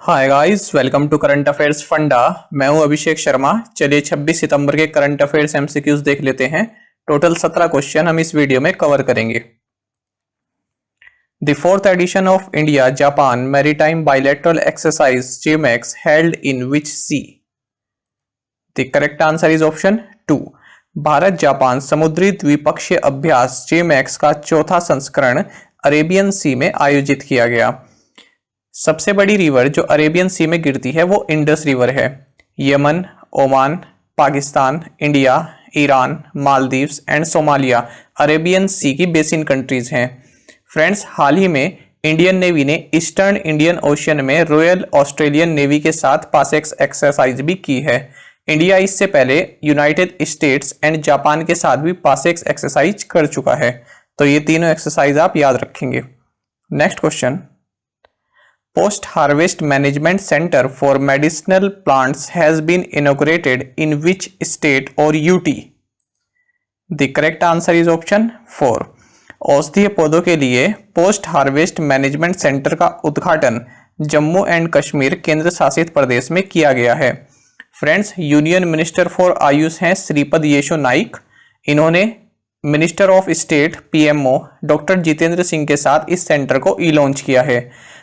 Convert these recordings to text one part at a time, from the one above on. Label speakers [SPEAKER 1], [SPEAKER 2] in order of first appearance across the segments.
[SPEAKER 1] Hi guys, welcome to current affairs funda. मैं हूं अभिषेक शर्मा। चलिए 26 सितंबर के करंट अफेयर्स एमसीक्यूज देख लेते हैं। टोटल 17 क्वेश्चन हम इस वीडियो में कवर करेंगे। The fourth edition of India Japan maritime bilateral exercise JMEX held in which sea? The correct answer is option 2। Bharat Japan समुद्री द्विपक्षीय अभ्यास JMEX का चौथा संस्करण अरेबियन सी में आयोजित किया गया। सबसे बड़ी रिवर जो अरेबियन सी में गिरती है वो इंडस रिवर है। Yemen, Oman, Pakistan, India, Iran, Maldives and Somalia Arabian Sea की बेसिन कंट्रीज हैं। फ्रेंड्स, हाल ही में इंडियन नेवी ने ईस्टर्न इंडियन ओशियन में रॉयल ऑस्ट्रेलियन नेवी के साथ पासेक्स एक्सरसाइज भी की है। इंडिया इससे पहले यूनाइटेड स्टेट्स एंड जापान के साथ भी पासेक्स एक्सरसाइज कर चुका है। तो ये तीनों एक्सरसाइज आप याद रखेंगे। Next question, Post Harvest Management Center for Medicinal Plants has been inaugurated in which state or UT? The correct answer is option 4. औषधीय पौधों के लिए पोस्ट हार्वेस्ट मैनेजमेंट सेंटर का उद्घाटन जम्मू एंड कश्मीर केंद्र शासित प्रदेश में किया गया है। Friends, union minister for Ayush हैं श्रीपद येशो नाइक। इन्होंने minister of state PMO doctor Jitendra Singh के साथ इस सेंटर को लॉन्च किया है।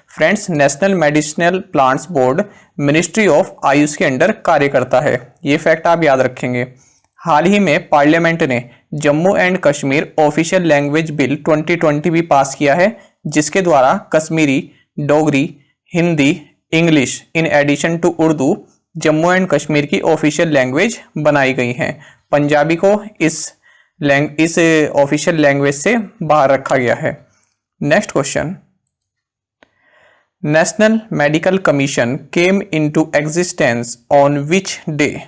[SPEAKER 1] Friends, national medicinal plants board ministry of Ayush के अंडर कार्य करता है। ये फैक्ट आप याद रखेंगे। हाल ही में पार्लियामेंट ने Jammu and Kashmir official language bill 2020 भी पास किया है, जिसके द्वारा Kashmiri, Dogri, Hindi, English in addition to Urdu Jammu and Kashmir की ऑफिशियल लैंग्वेज बनाई गई हैं। पंजाबी को इस ऑफिशियल लैंग्वेज से बाहर रखा गया है। Next question, National Medical Commission came into existence on which day?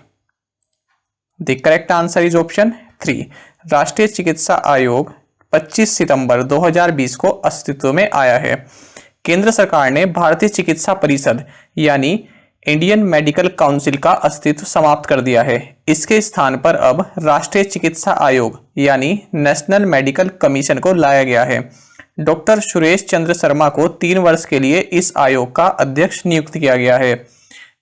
[SPEAKER 1] The correct answer is option 3. राष्ट्रीय चिकित्सा आयोग 25 सितंबर 2020 को अस्तित्व में आया है। केंद्र सरकार ने भारतीय चिकित्सा परिषद यानी इंडियन मेडिकल काउंसिल का अस्तित्व समाप्त कर दिया है। इसके स्थान पर अब राष्ट्रीय चिकित्सा आयोग यानी नेशनल मेडिकल कमीशन को लाया गया है। डॉक्टर सुरेश चंद्र शर्मा को 3 वर्ष के लिए इस आयोग का अध्यक्ष नियुक्त किया गया है।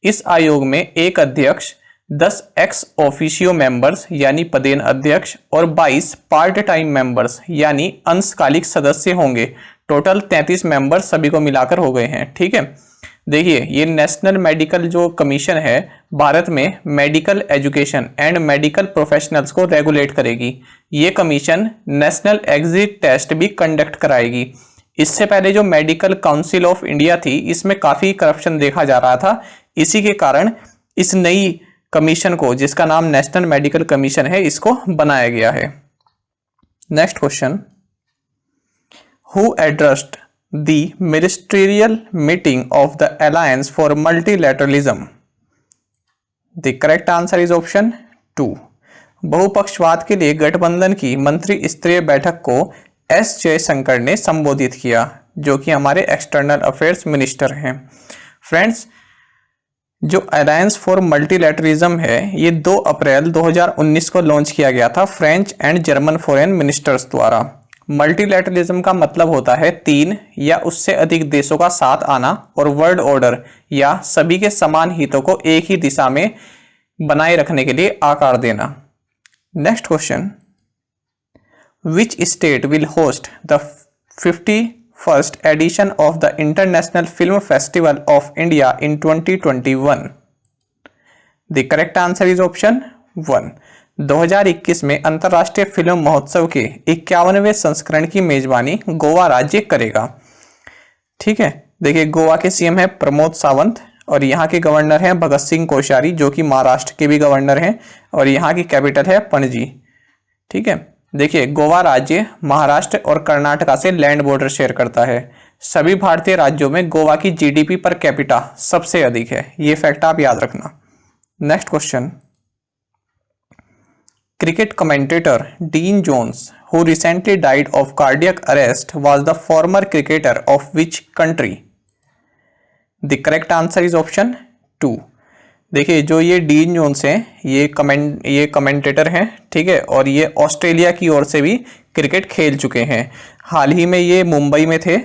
[SPEAKER 1] इस आयोग में एक अध्यक्ष, 10 एक्स ऑफिशियो मेंबर्स यानी पदेन अध्यक्ष और 22 पार्ट टाइम मेंबर्स यानी अंशकालिक सदस्य होंगे। टोटल 33 मेंबर्स सभी को मिलाकर हो गए हैं। ठीक है, देखिए ये नेशनल मेडिकल जो कमीशन है भारत में medical education and medical professionals को रेगुलेट करेगी। ये कमीशन नेशनल एग्जिट टेस्ट भी कंडक्ट कराएगी। इससे पहले जो मेडिकल काउंसिल ऑफ इंडिया थी इसमें काफी करप्शन देखा जा रहा था। इसी के कारण इस नई कमीशन को, जिसका नाम नेशनल मेडिकल कमीशन है, इसको बनाया गया है। Next question, who addressed The ministerial meeting of the Alliance for Multilateralism? The correct answer is option 2. बहुपक्षवाद के लिए गठबंधन की मंत्री स्तरीय बैठक को S जयशंकर ने संबोधित किया, जो कि हमारे एक्सटर्नल अफेयर्स मिनिस्टर हैं। फ्रेंड्स, जो अलायंस फॉर मल्टीलैटरलिज्म है ये 2 अप्रैल 2019 को लॉन्च किया गया था French and German foreign ministers द्वारा। मल्टीलैटरलिज्म का मतलब होता है 3 या उससे अधिक देशों का साथ आना और वर्ल्ड ऑर्डर या सभी के समान हितों को एक ही दिशा में बनाए रखने के लिए आकार देना। Next question, which state will host the 51st edition of the international film festival of India in 2021? The correct answer is option 1. 2021 में अंतर्राष्ट्रीय फिल्म महोत्सव के 51वें संस्करण की मेजबानी गोवा राज्य करेगा। ठीक है, देखिए गोवा के CM है प्रमोद सावंत और यहाँ के गवर्नर हैं भगत सिंह कोश्यारी, जो कि महाराष्ट्र के भी गवर्नर हैं, और यहाँ की कैपिटल है पणजी। ठीक है, देखिए गोवा राज्य महाराष्ट्र और कर्नाटका से लैंड बॉर्डर शेयर करता है। सभी भारतीय राज्यों में गोवा की GDP पर कैपिटा सबसे अधिक है। ये फैक्ट आप याद रखना। Next question, cricket commentator Dean Jones, who recently died of cardiac arrest, was the former cricketer of which country? The correct answer is option 2. देखिए जो ये डीन जोन्स हैं ये कमेंटेटर हैं। ठीक है, और ये ऑस्ट्रेलिया की ओर से भी क्रिकेट खेल चुके हैं। हाल ही में ये मुंबई में थे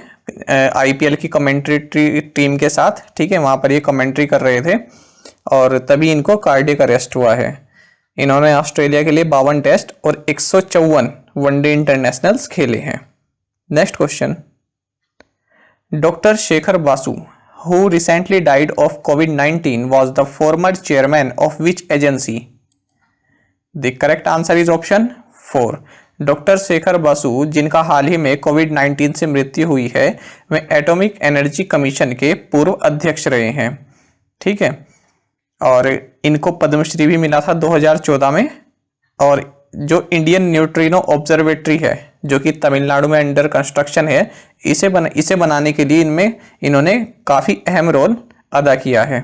[SPEAKER 1] आईपीएल की कमेंट्री टीम के साथ, ठीक है, वहां पर ये कमेंट्री कर रहे थे और तभी इनको कार्डियक अरेस्ट हुआ है। इन्होंने ऑस्ट्रेलिया के लिए 52 टेस्ट और 154 वनडे इंटरनेशनल्स खेले हैं। Next question, doctor Shekhar Basu who recently died of COVID-19 was the former chairman of which agency? The correct answer is option 4. Doctor Shekhar Basu जिनका हाल ही में कोविड-19 से मृत्यु हुई है वे एटॉमिक एनर्जी कमीशन के पूर्व अध्यक्ष रहे हैं, ठीक है, और इनको पद्मश्री भी मिला था 2014 में। और जो इंडियन न्यूट्रिनो ऑब्जर्वेटरी है जो कि तमिलनाडु में अंडर कंस्ट्रक्शन है, इसे बनाने के लिए इन्होंने काफ़ी अहम रोल अदा किया है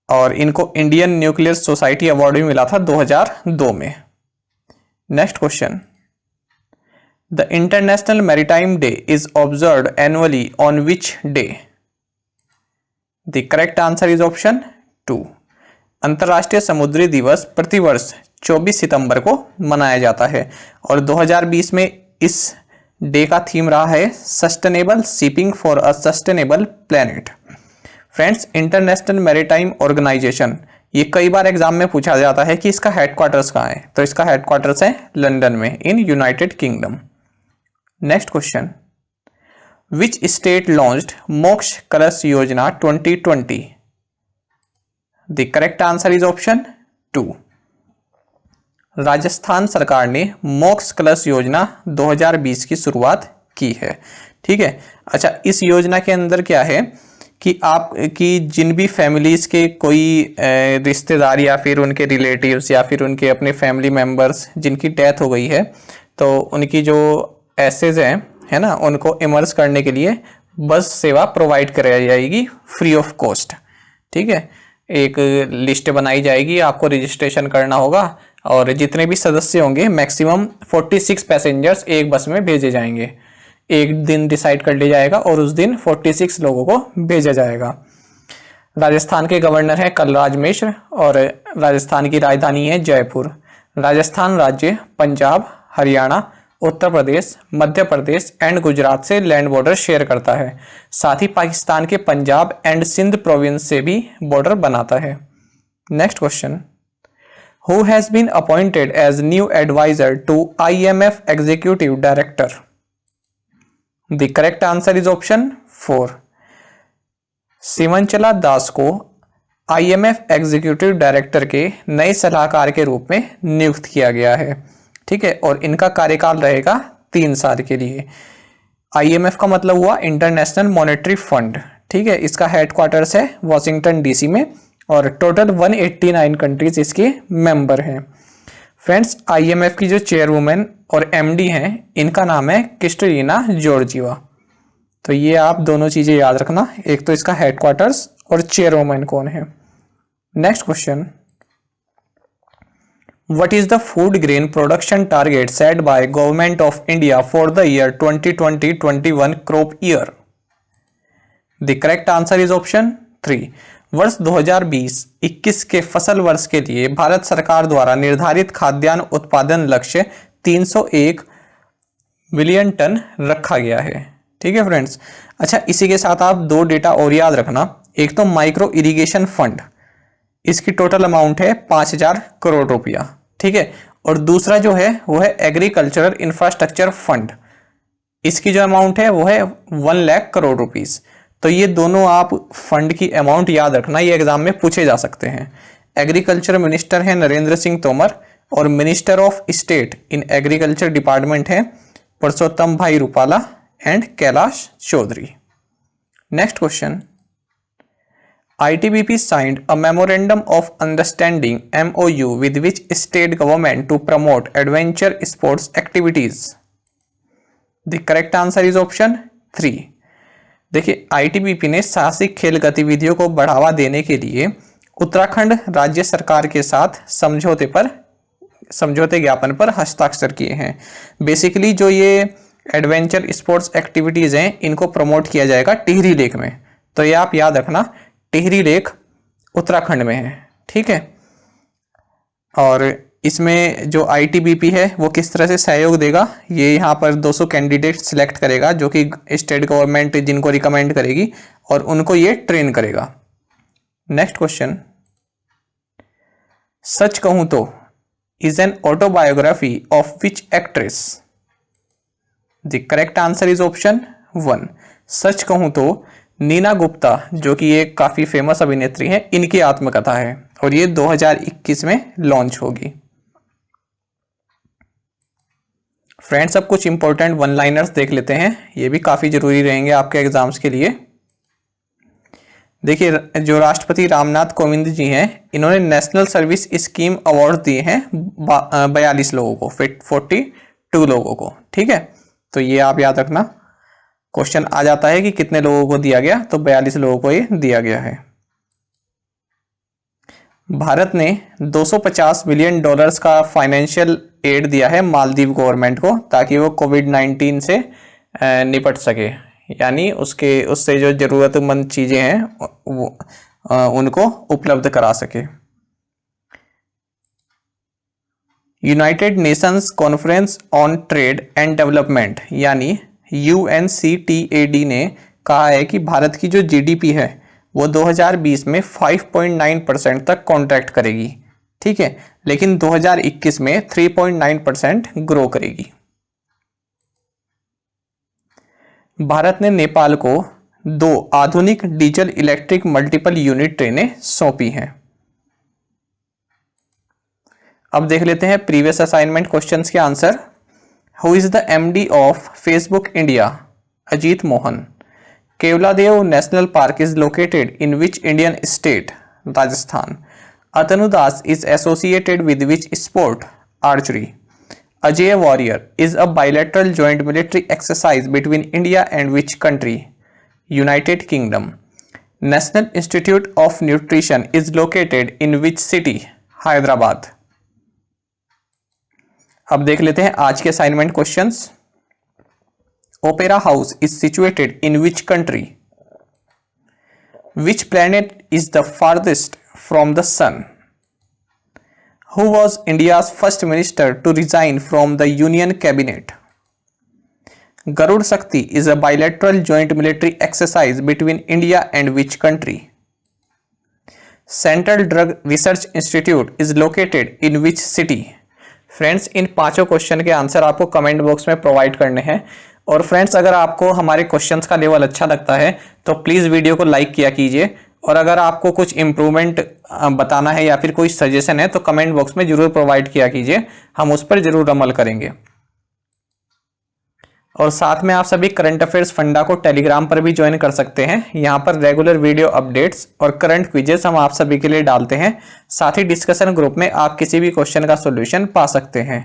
[SPEAKER 1] और इनको इंडियन न्यूक्लियर सोसाइटी अवार्ड भी मिला था 2002 में। Next question, the international maritime day is observed annually on which day? The correct answer is option 2. अंतर्राष्ट्रीय समुद्री दिवस प्रतिवर्ष 24 सितंबर को मनाया जाता है और 2020 में इस डे का थीम रहा है sustainable shipping for a sustainable planet. Friends, international maritime organisation ये कई बार एग्जाम में पूछा जाता है कि इसका हेडक्वार्टर्स कहाँ है, तो इसका हेडक्वार्टर्स है लंदन में in United kingdom. Next question, which state launched मोक्ष कलश योजना 2020? The correct answer is option 2. Rajasthan सरकार ने मोक्ष कलश योजना 2020 की शुरुआत की है, ठीक है। अच्छा, इस योजना के अंदर क्या है कि आपकी जिन भी फैमिलीज के कोई रिश्तेदार या फिर उनके रिलेटिव्स या फिर उनके अपने फैमिली मेंबर्स जिनकी डेथ हो गई है, तो उनकी जो एसेज हैं, है ना, उनको इमर्ज करने के लिए बस सेवा प्रोवाइड कराई जाएगी फ्री ऑफ कॉस्ट, ठीक है। एक लिस्ट बनाई जाएगी, आपको रजिस्ट्रेशन करना होगा और जितने भी सदस्य होंगे मैक्सिमम 46 पैसेंजर्स एक बस में भेजे जाएंगे। एक दिन डिसाइड कर लिया जाएगा और उस दिन 46 लोगों को भेजा जाएगा। राजस्थान के गवर्नर हैं कलराज मिश्र और राजस्थान की राजधानी है जयपुर। राजस्थान राज्य पंजाब, हरियाणा, उत्तर प्रदेश, मध्य प्रदेश एंड गुजरात से लैंड बॉर्डर शेयर करता है। साथ ही पाकिस्तान के पंजाब एंड सिंध प्रोविंस से भी बॉर्डर बनाता है। Next question, Who has been appointed as new advisor to IMF Executive Director? The correct answer is option 4. सिमंचला दास को IMF एग्जीक्यूटिव डायरेक्टर के नए सलाहकार के रूप में नियुक्त किया गया है, ठीक है, और इनका कार्यकाल रहेगा 3 साल के लिए। IMF का मतलब हुआ इंटरनेशनल मॉनेटरी फंड, ठीक है। इसका हेडक्वार्टर्स है वॉशिंगटन डीसी में और टोटल 189 कंट्रीज इसके मेंबर हैं। फ्रेंड्स, IMF की जो चेयरवुमेन और MD हैं इनका नाम है क्रिस्टलिना जॉर्जिवा। तो ये आप दोनों चीजें याद रखना, एक तो इसका हेडक्वार्टर्स और चेयरवुमेन कौन है। Next question, what is the food grain production target set by government of India for the year 2020-21 crop year? The correct answer is option 3. वर्ष 2020-21 के फसल वर्ष के लिए भारत सरकार द्वारा निर्धारित खाद्यान्न उत्पादन लक्ष्य 301 मिलियन टन रखा गया है, ठीक है फ्रेंड्स। अच्छा, इसी के साथ आप 2 डेटा और याद रखना। एक तो माइक्रो इरिगेशन फंड, इसकी टोटल अमाउंट है 5000 करोड़ रुपया, ठीक है, और दूसरा जो है वो है एग्रीकल्चरल इंफ्रास्ट्रक्चर फंड, इसकी जो अमाउंट है वो है 1 लाख करोड़ रुपीस। तो ये दोनों आप फंड की अमाउंट याद रखना, ये एग्जाम में पूछे जा सकते हैं। एग्रीकल्चर मिनिस्टर है नरेंद्र सिंह तोमर और minister of state in agriculture department है Purushottam bhai Rupala and Kailash Chaudhary. Next question, ITBP signed a memorandum of understanding MOU with which state government to promote adventure sports activities? The correct answer is option 3. देखिए, ITBP ने साहसिक खेल गतिविधियों को बढ़ावा देने के लिए उत्तराखंड राज्य सरकार के साथ समझौते ज्ञापन पर हस्ताक्षर किए हैं। बेसिकली जो ये एडवेंचर स्पोर्ट्स एक्टिविटीज हैं इनको प्रमोट किया जाएगा टिहरी लेक में। तो ये आप याद रखना, टिहरी लेक उत्तराखंड में है, ठीक है। और इसमें जो आईटीबीपी है वो किस तरह से सहयोग देगा, ये यहाँ पर 200 कैंडिडेट सिलेक्ट करेगा जो कि स्टेट गवर्नमेंट जिनको रिकमेंड करेगी और उनको ये ट्रेन करेगा। नेक्स्ट क्वेश्चन, सच कहूं तो is an autobiography of which actress. The correct answer is option 1। सच कहूं तो नीना गुप्ता जो कि एक काफी फेमस अभिनेत्री है, इनकी आत्मकथा है और ये 2021 में लॉन्च होगी। फ्रेंड्स, अब कुछ इंपॉर्टेंट वन लाइनर्स देख लेते हैं, ये भी काफी जरूरी रहेंगे आपके एग्जाम्स के लिए। देखिए, जो राष्ट्रपति रामनाथ कोविंद जी हैं, इन्होंने नेशनल सर्विस स्कीम अवार्ड दिए हैं 42 लोगों को, 42 लोगों को। ठीक है, तो ये आप याद रखना, क्वेश्चन आ जाता है कि कितने लोगों को दिया गया, तो 42 लोगों को ये दिया गया है। भारत ने 250 बिलियन डॉलर्स का फाइनेंशियल एड दिया है मालदीव गवर्नमेंट को, ताकि वो कोविड-19 से निपट सके, यानी उससे जो जरूरतमंद चीजें हैं वो उनको उपलब्ध करा सके। United Nations conference on trade and development यानी UNCTAD ने कहा है कि भारत की जो जीडीपी है वो 2020 में 5.9% तक कॉन्ट्रैक्ट करेगी। ठीक है, लेकिन 2021 में 3.9% ग्रो करेगी। भारत ने नेपाल को 2 आधुनिक डीजल इलेक्ट्रिक मल्टीपल यूनिट ट्रेनें सौंपी हैं। अब देख लेते हैं प्रीवियस असाइनमेंट क्वेश्चंस के answer. Who is the MD of Facebook India? Ajit Mohan. Keoladeo national park is located in which Indian state? Rajasthan. Atanu Das is associated with which sport? Archery. Ajay warrior is a bilateral joint military exercise between India and which country? United kingdom. National institute of nutrition is located in which city? Hyderabad. अब देख लेते हैं आज के assignment questions. Opera house is situated in which country? Which planet is the farthest from the sun? Who was India's first minister to resign from the Union Cabinet? Garud Shakti is a bilateral joint military exercise between India and which country? Central Drug Research Institute is located in which city? Friends, इन पांचों question के answer आपको comment box में provide करने हैं। और friends, अगर आपको हमारे क्वेश्चंस का लेवल अच्छा लगता है तो प्लीज़ वीडियो को लाइक किया कीजिए, और अगर आपको कुछ इम्प्रूवमेंट बताना है या फिर कोई सजेशन है तो कमेंट बॉक्स में जरूर प्रोवाइड किया कीजिए, हम उस पर जरूर अमल करेंगे। और साथ में आप सभी करंट अफेयर्स फंडा को टेलीग्राम पर भी ज्वाइन कर सकते हैं। यहाँ पर रेगुलर वीडियो अपडेट्स और करंट क्विजेस हम आप सभी के लिए डालते हैं। साथ ही डिस्कशन ग्रुप में आप किसी भी क्वेश्चन का सॉल्यूशन पा सकते हैं।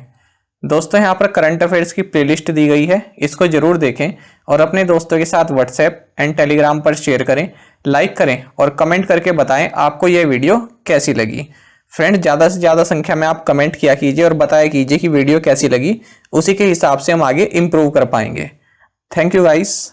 [SPEAKER 1] दोस्तों, यहाँ पर करंट अफेयर्स की प्लेलिस्ट दी गई है, इसको जरूर देखें और अपने दोस्तों के साथ व्हाट्सएप एंड टेलीग्राम पर शेयर करें, लाइक करें और कमेंट करके बताएं आपको यह वीडियो कैसी लगी। फ्रेंड्स, ज़्यादा से ज़्यादा संख्या में आप कमेंट किया कीजिए और बताया कीजिए कि वीडियो कैसी लगी, उसी के हिसाब से हम आगे इम्प्रूव कर पाएंगे। Thank you guys.